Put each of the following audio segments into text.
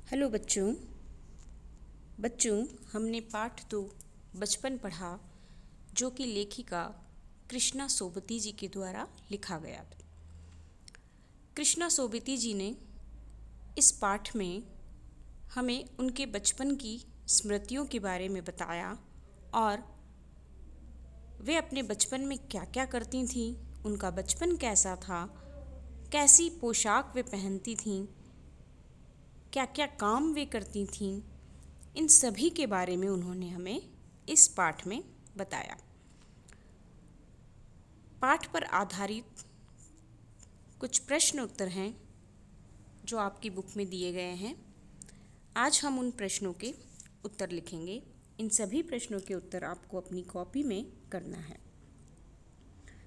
Hello बच्चों। हमने पाठ 2 बचपन पढ़ा, जो कि लेखिका कृष्णा सोबती जी के द्वारा लिखा गया था। कृष्णा सोबती जी ने इस पाठ में हमें उनके बचपन की स्मृतियों के बारे में बताया और वे अपने बचपन में क्या क्या करती थीं, उनका बचपन कैसा था, कैसी पोशाक वे पहनती थीं, क्या क्या काम वे करती थीं, इन सभी के बारे में उन्होंने हमें इस पाठ में बताया। पाठ पर आधारित कुछ प्रश्न उत्तर हैं जो आपकी बुक में दिए गए हैं। आज हम उन प्रश्नों के उत्तर लिखेंगे। इन सभी प्रश्नों के उत्तर आपको अपनी कॉपी में करना है।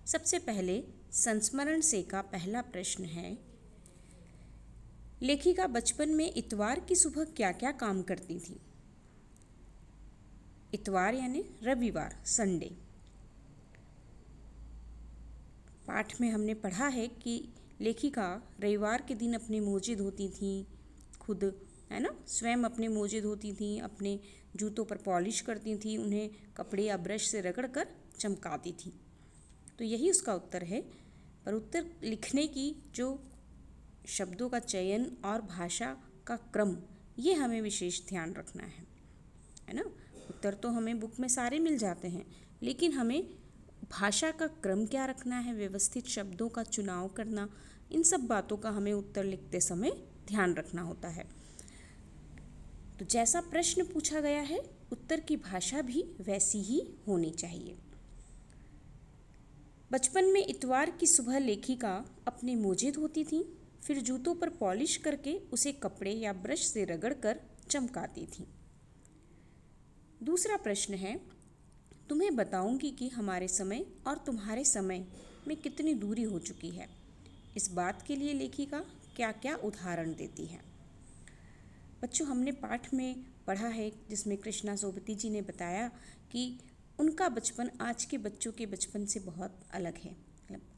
सबसे पहले संस्मरण से का पहला प्रश्न है, लेखिका बचपन में इतवार की सुबह क्या क्या काम करती थी। इतवार यानी रविवार, संडे। पाठ में हमने पढ़ा है कि लेखिका रविवार के दिन अपने मोजे धोती थी, खुद, है ना, स्वयं अपने मोजे धोती थी, अपने जूतों पर पॉलिश करती थी, उन्हें कपड़े या ब्रश से रगड़कर चमकाती थी। तो यही उसका उत्तर है। पर उत्तर लिखने की जो शब्दों का चयन और भाषा का क्रम, ये हमें विशेष ध्यान रखना है ना। उत्तर तो हमें बुक में सारे मिल जाते हैं, लेकिन हमें भाषा का क्रम क्या रखना है, व्यवस्थित शब्दों का चुनाव करना, इन सब बातों का हमें उत्तर लिखते समय ध्यान रखना होता है। तो जैसा प्रश्न पूछा गया है, उत्तर की भाषा भी वैसी ही होनी चाहिए। बचपन में इतवार की सुबह लेखिका अपने मोजे धोती थी, फिर जूतों पर पॉलिश करके उसे कपड़े या ब्रश से रगड़कर चमकाती थी। दूसरा प्रश्न है, तुम्हें बताऊंगी कि हमारे समय और तुम्हारे समय में कितनी दूरी हो चुकी है। इस बात के लिए लेखिका क्या क्या उदाहरण देती है। बच्चों, हमने पाठ में पढ़ा है जिसमें कृष्णा सोबती जी ने बताया कि उनका बचपन आज के बच्चों के बचपन से बहुत अलग है।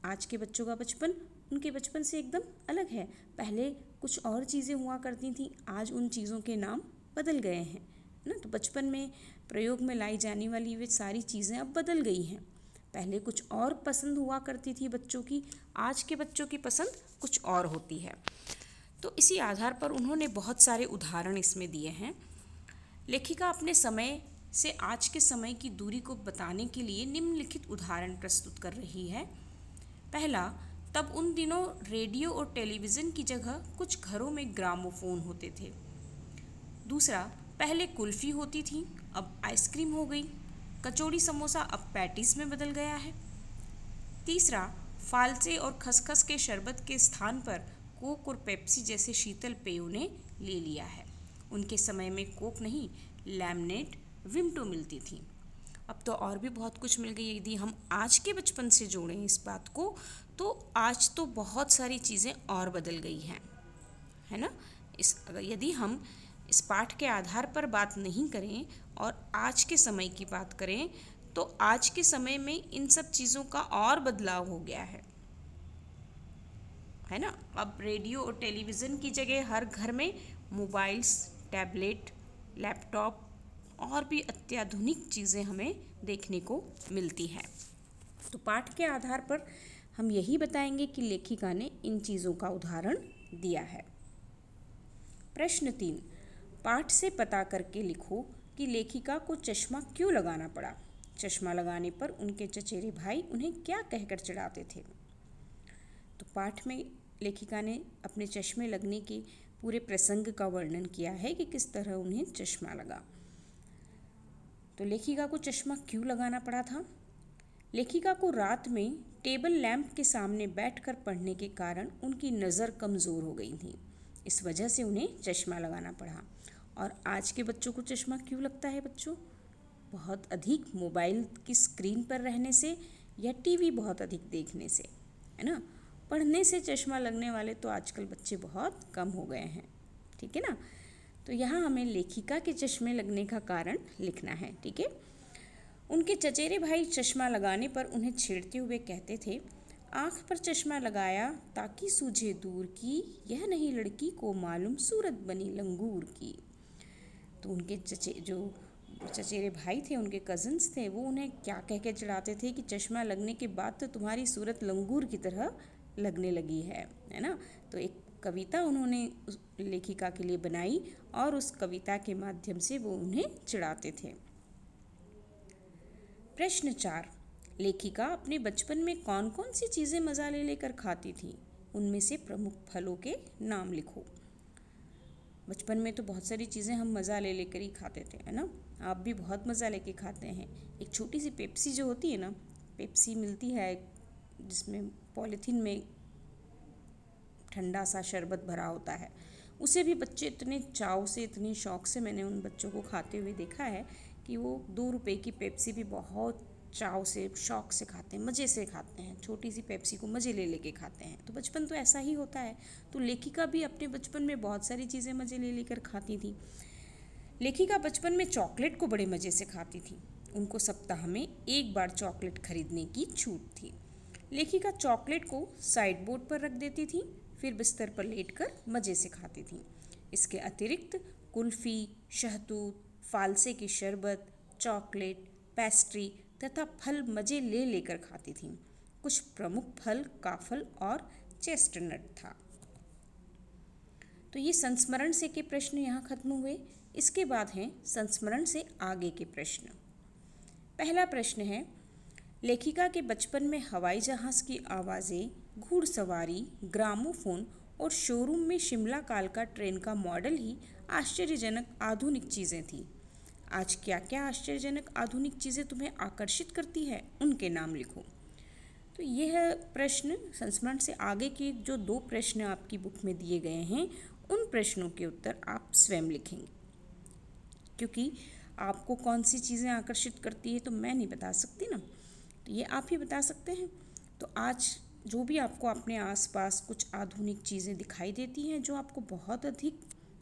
आज के बच्चों का बचपन उनके बचपन से एकदम अलग है। पहले कुछ और चीज़ें हुआ करती थी, आज उन चीज़ों के नाम बदल गए हैं ना। तो बचपन में प्रयोग में लाई जाने वाली वे सारी चीज़ें अब बदल गई हैं। पहले कुछ और पसंद हुआ करती थी बच्चों की, आज के बच्चों की पसंद कुछ और होती है। तो इसी आधार पर उन्होंने बहुत सारे उदाहरण इसमें दिए हैं। लेखिका अपने समय से आज के समय की दूरी को बताने के लिए निम्नलिखित उदाहरण प्रस्तुत कर रही है। पहला, तब उन दिनों रेडियो और टेलीविज़न की जगह कुछ घरों में ग्रामोफोन होते थे। दूसरा, पहले कुल्फ़ी होती थी, अब आइसक्रीम हो गई। कचौड़ी समोसा अब पैटीज़ में बदल गया है। तीसरा, फालसे और खसखस के शरबत के स्थान पर कोक और पेप्सी जैसे शीतल पेयों ने ले लिया है। उनके समय में कोक नहीं, लैमनेट, विम्टो मिलती थी। अब तो और भी बहुत कुछ मिल गई। यदि हम आज के बचपन से जोड़ें इस बात को, तो आज तो बहुत सारी चीज़ें और बदल गई हैं, है ना। यदि हम इस पाठ के आधार पर बात नहीं करें और आज के समय की बात करें, तो आज के समय में इन सब चीज़ों का और बदलाव हो गया है ना। अब रेडियो और टेलीविज़न की जगह हर घर में मोबाइल्स, टैबलेट, लैपटॉप और भी अत्याधुनिक चीज़ें हमें देखने को मिलती हैं। तो पाठ के आधार पर हम यही बताएंगे कि लेखिका ने इन चीज़ों का उदाहरण दिया है। प्रश्न 3, पाठ से पता करके लिखो कि लेखिका को चश्मा क्यों लगाना पड़ा। चश्मा लगाने पर उनके चचेरे भाई उन्हें क्या कहकर चिढ़ाते थे। तो पाठ में लेखिका ने अपने चश्मे लगने के पूरे प्रसंग का वर्णन किया है कि किस तरह उन्हें चश्मा लगा। तो लेखिका को चश्मा क्यों लगाना पड़ा था। लेखिका को रात में टेबल लैंप के सामने बैठकर पढ़ने के कारण उनकी नज़र कमज़ोर हो गई थी। इस वजह से उन्हें चश्मा लगाना पड़ा। और आज के बच्चों को चश्मा क्यों लगता है बच्चों? बहुत अधिक मोबाइल की स्क्रीन पर रहने से या टीवी बहुत अधिक देखने से, है ना। पढ़ने से चश्मा लगने वाले तो आजकल बच्चे बहुत कम हो गए हैं, ठीक है ना। तो यहाँ हमें लेखिका के चश्मे लगने का कारण लिखना है, ठीक है। उनके चचेरे भाई चश्मा लगाने पर उन्हें छेड़ते हुए कहते थे, आँख पर चश्मा लगाया ताकि सूझे दूर की, यह नहीं लड़की को मालूम सूरत बनी लंगूर की। तो उनके जो चचेरे भाई थे, उनके कज़न्स थे, वो उन्हें क्या कह के चिढ़ाते थे कि चश्मा लगने के बाद तो तुम्हारी सूरत लंगूर की तरह लगने लगी है ना। तो एक कविता उन्होंने उस लेखिका के लिए बनाई और उस कविता के माध्यम से वो उन्हें चिढ़ाते थे। प्रश्न 4, लेखिका अपने बचपन में कौन कौन सी चीज़ें मज़ा ले लेकर खाती थी? उनमें से प्रमुख फलों के नाम लिखो। बचपन में तो बहुत सारी चीज़ें हम मज़ा ले लेकर ही खाते थे, है ना। आप भी बहुत मज़ा लेके खाते हैं। एक छोटी सी पेप्सी जो होती है ना, पेप्सी मिलती है जिसमें पॉलीथीन में ठंडा सा शरबत भरा होता है, उसे भी बच्चे इतने चाव से, इतनी शौक से मैंने उन बच्चों को खाते हुए देखा है कि वो 2 रुपए की पेप्सी भी बहुत चाव से, शौक से खाते हैं, मज़े से खाते हैं। छोटी सी पेप्सी को मज़े ले लेके खाते हैं। तो बचपन तो ऐसा ही होता है। तो लेखिका भी अपने बचपन में बहुत सारी चीज़ें मज़े ले लेकर खाती थी। लेखिका बचपन में चॉकलेट को बड़े मज़े से खाती थी। उनको सप्ताह में 1 बार चॉकलेट खरीदने की छूट थी। लेखिका चॉकलेट को साइड बोर्ड पर रख देती थी, फिर बिस्तर पर लेटकर मज़े से खाती थी। इसके अतिरिक्त कुल्फ़ी, शहतूत, फालसे की शरबत, चॉकलेट, पेस्ट्री तथा फल मज़े ले लेकर खाती थीं। कुछ प्रमुख फल काफल और चेस्टनट था। तो ये संस्मरण से के प्रश्न यहाँ खत्म हुए। इसके बाद हैं संस्मरण से आगे के प्रश्न। पहला प्रश्न है, लेखिका के बचपन में हवाई जहाज़ की आवाज़ें, घुड़सवारी, ग्रामोफोन और शोरूम में शिमला काल का ट्रेन का मॉडल ही आश्चर्यजनक आधुनिक चीज़ें थीं। आज क्या क्या आश्चर्यजनक आधुनिक चीज़ें तुम्हें आकर्षित करती है, उनके नाम लिखो। तो यह प्रश्न संस्मरण से आगे के जो 2 प्रश्न आपकी बुक में दिए गए हैं, उन प्रश्नों के उत्तर आप स्वयं लिखेंगे, क्योंकि आपको कौन सी चीज़ें आकर्षित करती है तो मैं नहीं बता सकती ना, तो ये आप ही बता सकते हैं। तो आज जो भी आपको अपने आसपास कुछ आधुनिक चीज़ें दिखाई देती हैं जो आपको बहुत अधिक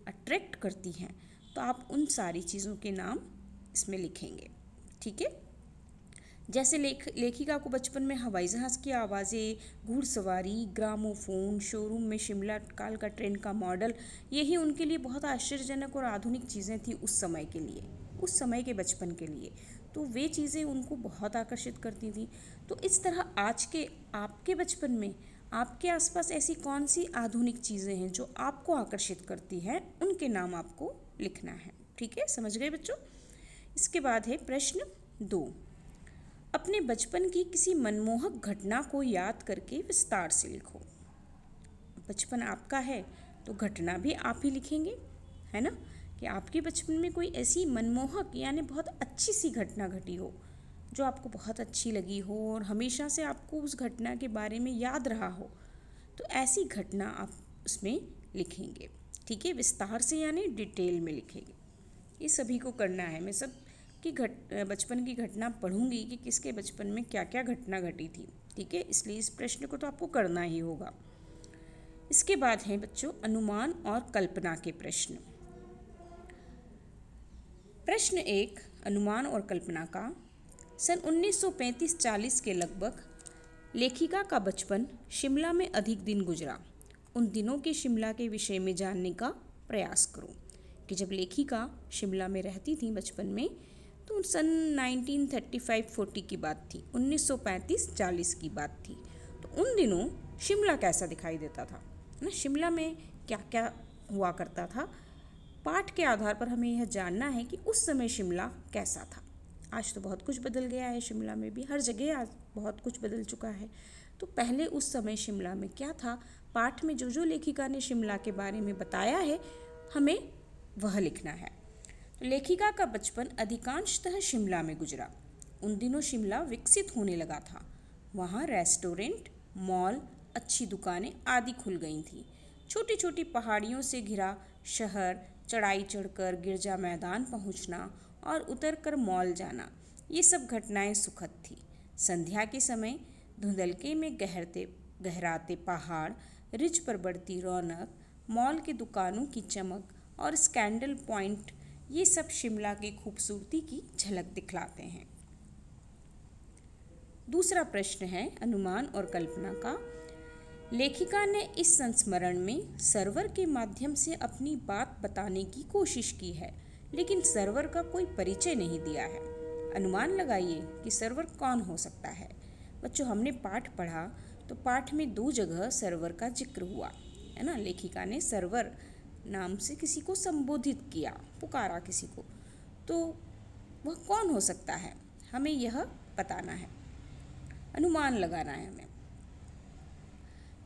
अट्रैक्ट करती हैं, तो आप उन सारी चीज़ों के नाम इसमें लिखेंगे, ठीक है। जैसे लेखिका को बचपन में हवाई जहाज़ की आवाज़ें, घुड़सवारी, ग्रामोफोन, शोरूम में शिमला काल का ट्रेन का मॉडल, यही उनके लिए बहुत आश्चर्यजनक और आधुनिक चीज़ें थी उस समय के लिए, उस समय के बचपन के लिए। तो वे चीज़ें उनको बहुत आकर्षित करती थी। तो इस तरह आज के आपके बचपन में आपके आसपास ऐसी कौन सी आधुनिक चीज़ें हैं जो आपको आकर्षित करती हैं, उनके नाम आपको लिखना है, ठीक है। समझ गए बच्चों। इसके बाद है प्रश्न 2, अपने बचपन की किसी मनमोहक घटना को याद करके विस्तार से लिखो। बचपन आपका है तो घटना भी आप ही लिखेंगे, है ना, कि आपके बचपन में कोई ऐसी मनमोहक यानी बहुत अच्छी सी घटना घटी हो जो आपको बहुत अच्छी लगी हो और हमेशा से आपको उस घटना के बारे में याद रहा हो, तो ऐसी घटना आप उसमें लिखेंगे, ठीक है। विस्तार से यानी डिटेल में लिखेंगे। ये सभी को करना है। मैं सब की बचपन की घटना पढ़ूंगी कि किसके बचपन में क्या क्या घटना घटी थी, ठीक है। इसलिए इस प्रश्न को तो आपको करना ही होगा। इसके बाद है बच्चों अनुमान और कल्पना के प्रश्न। प्रश्न 1, अनुमान और कल्पना का। सन 1935-40 के लगभग लेखिका का बचपन शिमला में अधिक दिन गुजरा। उन दिनों के शिमला के विषय में जानने का प्रयास करो कि जब लेखिका शिमला में रहती थी बचपन में, तो सन 1935-40 की बात थी, 1935-40 की बात थी। तो उन दिनों शिमला कैसा दिखाई देता था ना, शिमला में क्या क्या हुआ करता था। पाठ के आधार पर हमें यह जानना है कि उस समय शिमला कैसा था। आज तो बहुत कुछ बदल गया है, शिमला में भी हर जगह आज बहुत कुछ बदल चुका है। तो पहले उस समय शिमला में क्या था, पाठ में जो जो लेखिका ने शिमला के बारे में बताया है, हमें वह लिखना है। तो लेखिका का बचपन अधिकांशतः शिमला में गुजरा। उन दिनों शिमला विकसित होने लगा था। वहाँ रेस्टोरेंट, मॉल, अच्छी दुकानें आदि खुल गई थीं। छोटी छोटी पहाड़ियों से घिरा शहर, चढ़ाई चढ़कर गिरजा मैदान पहुँचना और उतरकर मॉल जाना, ये सब घटनाएं सुखद थी। संध्या के समय धुंधलके में गहराते पहाड़, रिज पर बढ़ती रौनक, मॉल की दुकानों की चमक और स्कैंडल पॉइंट, ये सब शिमला की खूबसूरती की झलक दिखलाते हैं। दूसरा प्रश्न है अनुमान और कल्पना का। लेखिका ने इस संस्मरण में सर्वर के माध्यम से अपनी बात बताने की कोशिश की है, लेकिन सर्वर का कोई परिचय नहीं दिया है। अनुमान लगाइए कि सर्वर कौन हो सकता है। बच्चों, हमने पाठ पढ़ा तो पाठ में 2 जगह सर्वर का जिक्र हुआ है ना। लेखिका ने सर्वर नाम से किसी को संबोधित किया, पुकारा किसी को, तो वह कौन हो सकता है, हमें यह बताना है, अनुमान लगाना है हमें।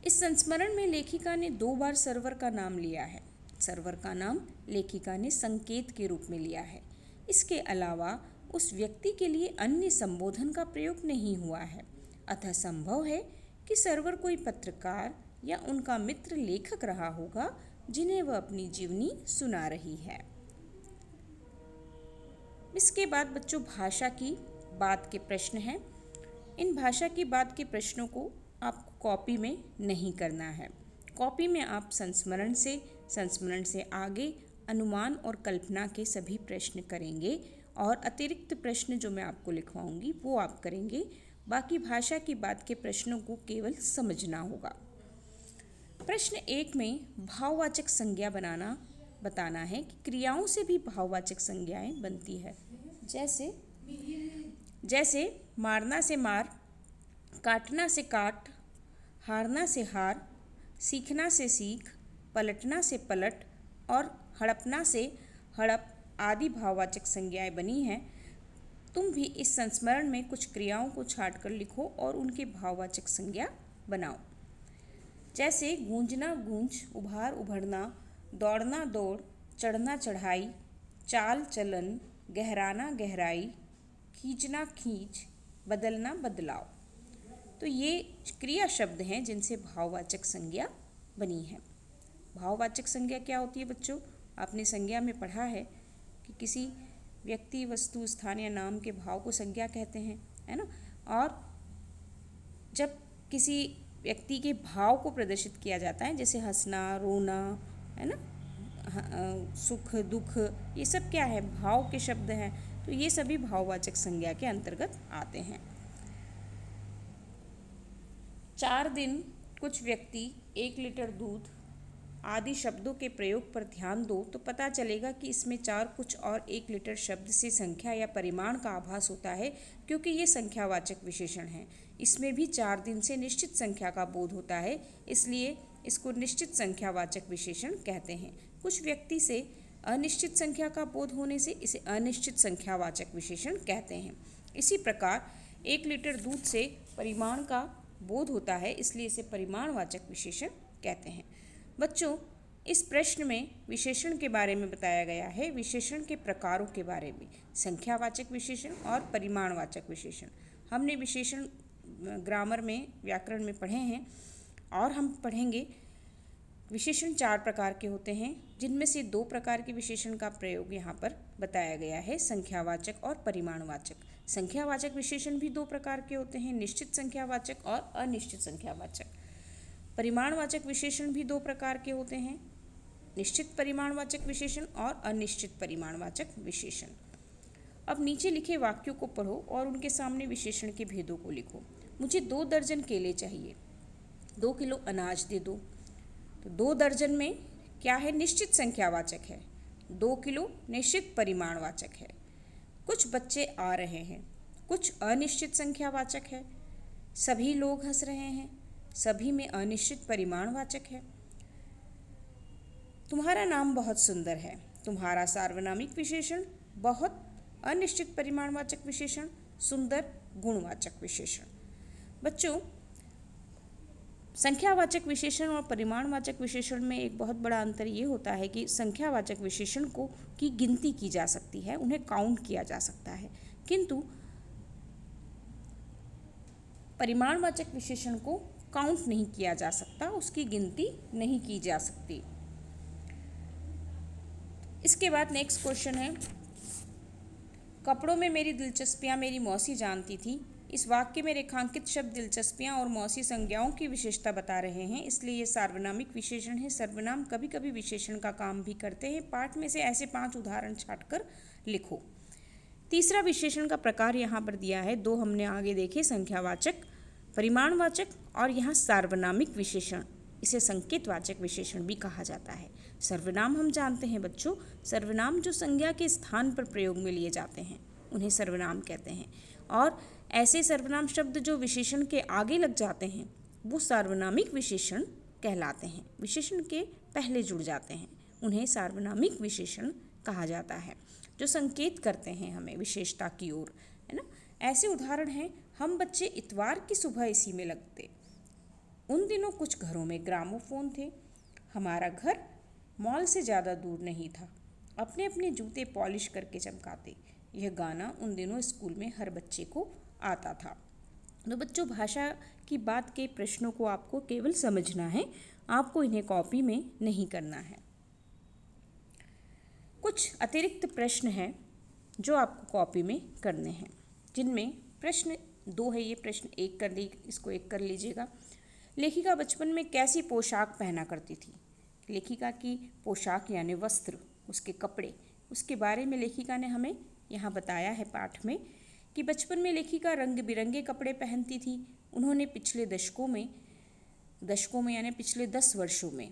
इस संस्मरण में लेखिका ने 2 बार सर्वर का नाम लिया है। सर्वर का नाम लेखिका ने संकेत के रूप में लिया है। इसके अलावा उस व्यक्ति के लिए अन्य संबोधन का प्रयोग नहीं हुआ है। अतः संभव है कि सर्वर कोई पत्रकार या उनका मित्र लेखक रहा होगा जिन्हें वह अपनी जीवनी सुना रही है। इसके बाद बच्चों भाषा की बात के प्रश्न हैं। इन भाषा की बात के प्रश्नों को आपको कॉपी में नहीं करना है। कॉपी में आप संस्मरण से आगे अनुमान और कल्पना के सभी प्रश्न करेंगे और अतिरिक्त प्रश्न जो मैं आपको लिखवाऊंगी वो आप करेंगे। बाकी भाषा की बात के प्रश्नों को केवल समझना होगा। प्रश्न 1 में भाववाचक संज्ञा बताना है कि क्रियाओं से भी भाववाचक संज्ञाएं बनती है। जैसे मारना से मार, काटना से काट, हारना से हार, सीखना से सीख, पलटना से पलट और हड़पना से हड़प आदि भाववाचक संज्ञाएं बनी हैं। तुम भी इस संस्मरण में कुछ क्रियाओं को छांटकर लिखो और उनके भाववाचक संज्ञा बनाओ। जैसे गूंजना गूंज, उभार उभरना, दौड़ना दौड़, चढ़ना चढ़ाई, चाल चलन, गहराना गहराई, खींचना खींच, बदलना बदलाव। तो ये क्रिया शब्द हैं जिनसे भाववाचक संज्ञा बनी है। भाववाचक संज्ञा क्या होती है बच्चों? आपने संज्ञा में पढ़ा है कि किसी व्यक्ति, वस्तु, स्थान या नाम के भाव को संज्ञा कहते हैं, है ना। और जब किसी व्यक्ति के भाव को प्रदर्शित किया जाता है, जैसे हंसना, रोना, है ना, सुख दुख, ये सब क्या है? भाव के शब्द हैं। तो ये सभी भाववाचक संज्ञा के अंतर्गत आते हैं। 4 दिन, कुछ व्यक्ति, 1 लीटर दूध आदि शब्दों के प्रयोग पर ध्यान दो तो पता चलेगा कि इसमें 4, कुछ और 1 लीटर शब्द से संख्या या परिमाण का आभास होता है, क्योंकि ये संख्यावाचक विशेषण हैं। इसमें भी 4 दिन से निश्चित संख्या का बोध होता है, इसलिए इसको निश्चित संख्यावाचक विशेषण कहते हैं। कुछ व्यक्ति से अनिश्चित संख्या का बोध होने से इसे अनिश्चित संख्यावाचक विशेषण कहते हैं। इसी प्रकार 1 लीटर दूध से परिमाण का बोध होता है, इसलिए इसे परिमाणवाचक विशेषण कहते हैं। बच्चों, इस प्रश्न में विशेषण के बारे में बताया गया है, विशेषण के प्रकारों के बारे में, संख्यावाचक विशेषण और परिमाणवाचक विशेषण। हमने विशेषण ग्रामर में, व्याकरण में पढ़े हैं और हम पढ़ेंगे। विशेषण 4 प्रकार के होते हैं, जिनमें से 2 प्रकार के विशेषण का प्रयोग यहाँ पर बताया गया है, संख्यावाचक और परिमाणवाचक। संख्यावाचक विशेषण भी 2 प्रकार के होते हैं, निश्चित संख्यावाचक और अनिश्चित संख्यावाचक। परिमाणवाचक विशेषण भी 2 प्रकार के होते हैं, निश्चित परिमाणवाचक विशेषण और अनिश्चित परिमाणवाचक विशेषण। अब नीचे लिखे वाक्यों को पढ़ो और उनके सामने विशेषण के भेदों को लिखो। मुझे 2 दर्जन केले चाहिए, 2 किलो अनाज दे दो। तो 2 दर्जन में क्या है? निश्चित संख्यावाचक है। 2 किलो निश्चित परिमाणवाचक है। कुछ बच्चे आ रहे हैं, कुछ अनिश्चित संख्यावाचक है। सभी लोग हंस रहे हैं, सभी में अनिश्चित परिमाणवाचक है। तुम्हारा नाम बहुत सुंदर है, तुम्हारा सार्वनामिक विशेषण, बहुत अनिश्चित परिमाणवाचक विशेषण, सुंदर गुणवाचक विशेषण। बच्चों, संख्यावाचक विशेषण और परिमाणवाचक विशेषण में एक बहुत बड़ा अंतर ये होता है कि संख्यावाचक विशेषण की गिनती की जा सकती है, उन्हें काउंट किया जा सकता है, किंतु परिमाणवाचक विशेषण को काउंट नहीं किया जा सकता, उसकी गिनती नहीं की जा सकती। इसके बाद नेक्स्ट क्वेश्चन है, कपड़ों में मेरी दिलचस्पियां मेरी मौसी जानती थी। इस वाक्य में रेखांकित शब्द दिलचस्पियां और मौसी संज्ञाओं की विशेषता बता रहे हैं, इसलिए ये सार्वनामिक विशेषण है। सर्वनाम कभी कभी विशेषण का काम भी करते हैं। पाठ में से ऐसे 5 उदाहरण छांटकर लिखो। तीसरा विशेषण का प्रकार यहाँ पर दिया है, दो हमने आगे देखे, संख्यावाचक, परिमाणवाचक और यहाँ सार्वनामिक विशेषण, इसे संकेतवाचक विशेषण भी कहा जाता है। सर्वनाम हम जानते हैं बच्चों, सर्वनाम जो संज्ञा के स्थान पर प्रयोग में लिए जाते हैं उन्हें सर्वनाम कहते हैं, और ऐसे सर्वनाम शब्द जो विशेषण के आगे लग जाते हैं वो सार्वनामिक विशेषण कहलाते हैं। विशेषण के पहले जुड़ जाते हैं उन्हें सार्वनामिक विशेषण कहा जाता है, जो संकेत करते हैं हमें विशेषता की ओर, है ना। ऐसे उदाहरण हैं, हम बच्चे इतवार की सुबह इसी में लगते। उन दिनों कुछ घरों में ग्रामोफोन थे। हमारा घर मॉल से ज़्यादा दूर नहीं था। अपने अपने जूते पॉलिश करके चमकाते। यह गाना उन दिनों स्कूल में हर बच्चे को आता था। तो बच्चों, भाषा की बात के प्रश्नों को आपको केवल समझना है, आपको इन्हें कॉपी में नहीं करना है। कुछ अतिरिक्त प्रश्न हैं जो आपको कॉपी में करने हैं, जिनमें प्रश्न 2 है, ये प्रश्न 1 कर ली, इसको 1 कर लीजिएगा। लेखिका बचपन में कैसी पोशाक पहना करती थी? लेखिका की पोशाक यानी वस्त्र, उसके कपड़े, उसके बारे में लेखिका ने हमें यहाँ बताया है पाठ में कि बचपन में लेखिका रंग बिरंगे कपड़े पहनती थी। उन्होंने पिछले दशकों में यानी पिछले 10 वर्षों में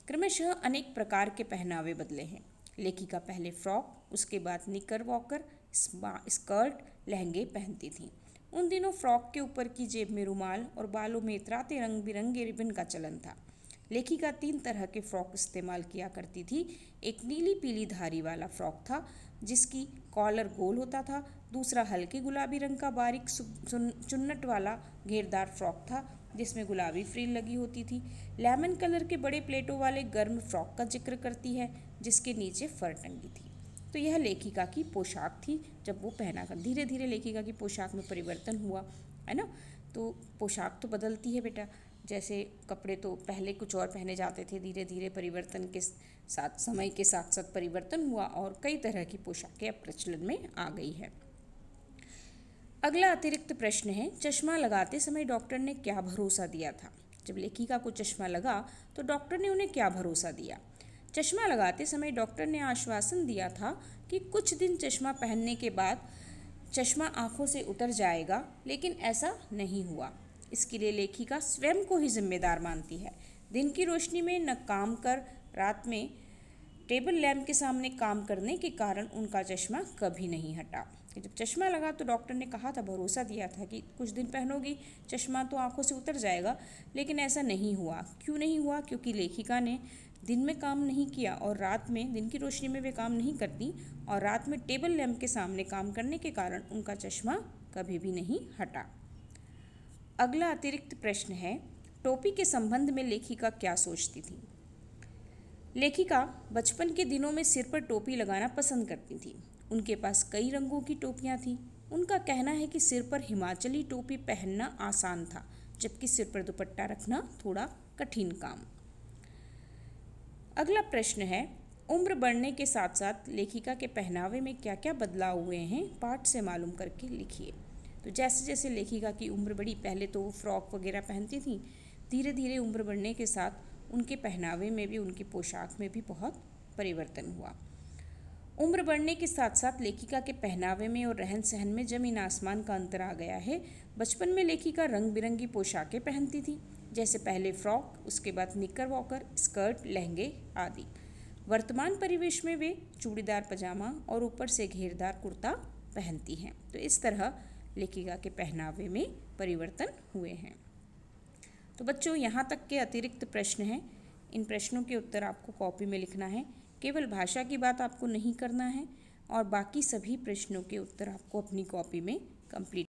क्रमशः अनेक प्रकार के पहनावे बदले हैं। लेखिका पहले फ्रॉक, उसके बाद निकर वॉकर, स्कर्ट, लहंगे पहनती थी। उन दिनों फ्रॉक के ऊपर की जेब में रुमाल और बालों में इतराते रंग बिरंगे रिबन का चलन था। लेखिका 3 तरह के फ्रॉक इस्तेमाल किया करती थी। एक नीली पीली धारी वाला फ्रॉक था जिसकी कॉलर गोल होता था। दूसरा हल्के गुलाबी रंग का बारीक चुन्नट वाला घेरदार फ्रॉक था जिसमें गुलाबी फ्रिल लगी होती थी। लेमन कलर के बड़े प्लेटों वाले गर्म फ्रॉक का जिक्र करती है जिसके नीचे फर टंगी थी। तो यह लेखिका की पोशाक थी जब वो पहना कर। धीरे धीरे लेखिका की पोशाक में परिवर्तन हुआ, है ना। तो पोशाक तो बदलती है बेटा, जैसे कपड़े तो पहले कुछ और पहने जाते थे, धीरे धीरे परिवर्तन के साथ, समय के साथ साथ परिवर्तन हुआ और कई तरह की पोशाकें अब प्रचलन में आ गई है। अगला अतिरिक्त प्रश्न है, चश्मा लगाते समय डॉक्टर ने क्या भरोसा दिया था? जब लेखिका को चश्मा लगा तो डॉक्टर ने उन्हें क्या भरोसा दिया? चश्मा लगाते समय डॉक्टर ने आश्वासन दिया था कि कुछ दिन चश्मा पहनने के बाद चश्मा आंखों से उतर जाएगा, लेकिन ऐसा नहीं हुआ। इसके लिए लेखिका स्वयं को ही जिम्मेदार मानती है। दिन की रोशनी में न काम कर, रात में टेबल लैंप के सामने काम करने के कारण उनका चश्मा कभी नहीं हटा। जब चश्मा लगा तो डॉक्टर ने कहा था, भरोसा दिया था कि कुछ दिन पहनोगी, चश्मा तो आंखों से उतर जाएगा, लेकिन ऐसा नहीं हुआ। क्यों नहीं हुआ? क्योंकि लेखिका ने दिन में काम नहीं किया और रात में, दिन की रोशनी में वे काम नहीं करती और रात में टेबल लैंप के सामने काम करने के कारण उनका चश्मा कभी भी नहीं हटा। अगला अतिरिक्त प्रश्न है, टोपी के संबंध में लेखिका क्या सोचती थी? लेखिका बचपन के दिनों में सिर पर टोपी लगाना पसंद करती थी। उनके पास कई रंगों की टोपियां थीं। उनका कहना है कि सिर पर हिमाचली टोपी पहनना आसान था, जबकि सिर पर दुपट्टा रखना थोड़ा कठिन काम। अगला प्रश्न है, उम्र बढ़ने के साथ साथ लेखिका के पहनावे में क्या क्या बदलाव हुए हैं, पाठ से मालूम करके लिखिए। तो जैसे जैसे लेखिका की उम्र बढ़ी, पहले तो वो फ्रॉक वगैरह पहनती थी, धीरे धीरे उम्र बढ़ने के साथ उनके पहनावे में भी, उनकी पोशाक में भी बहुत परिवर्तन हुआ। उम्र बढ़ने के साथ साथ लेखिका के पहनावे में और रहन सहन में जमीन आसमान का अंतर आ गया है। बचपन में लेखिका रंग बिरंगी पोशाकें पहनती थी, जैसे पहले फ्रॉक, उसके बाद निकर वॉकर, स्कर्ट, लहंगे आदि। वर्तमान परिवेश में वे चूड़ीदार पजामा और ऊपर से घेरदार कुर्ता पहनती हैं। तो इस तरह लेखिका के पहनावे में परिवर्तन हुए हैं। तो बच्चों, यहाँ तक के अतिरिक्त प्रश्न हैं। इन प्रश्नों के उत्तर आपको कॉपी में लिखना है। केवल भाषा की बात आपको नहीं करना है और बाकी सभी प्रश्नों के उत्तर आपको अपनी कॉपी में कंप्लीट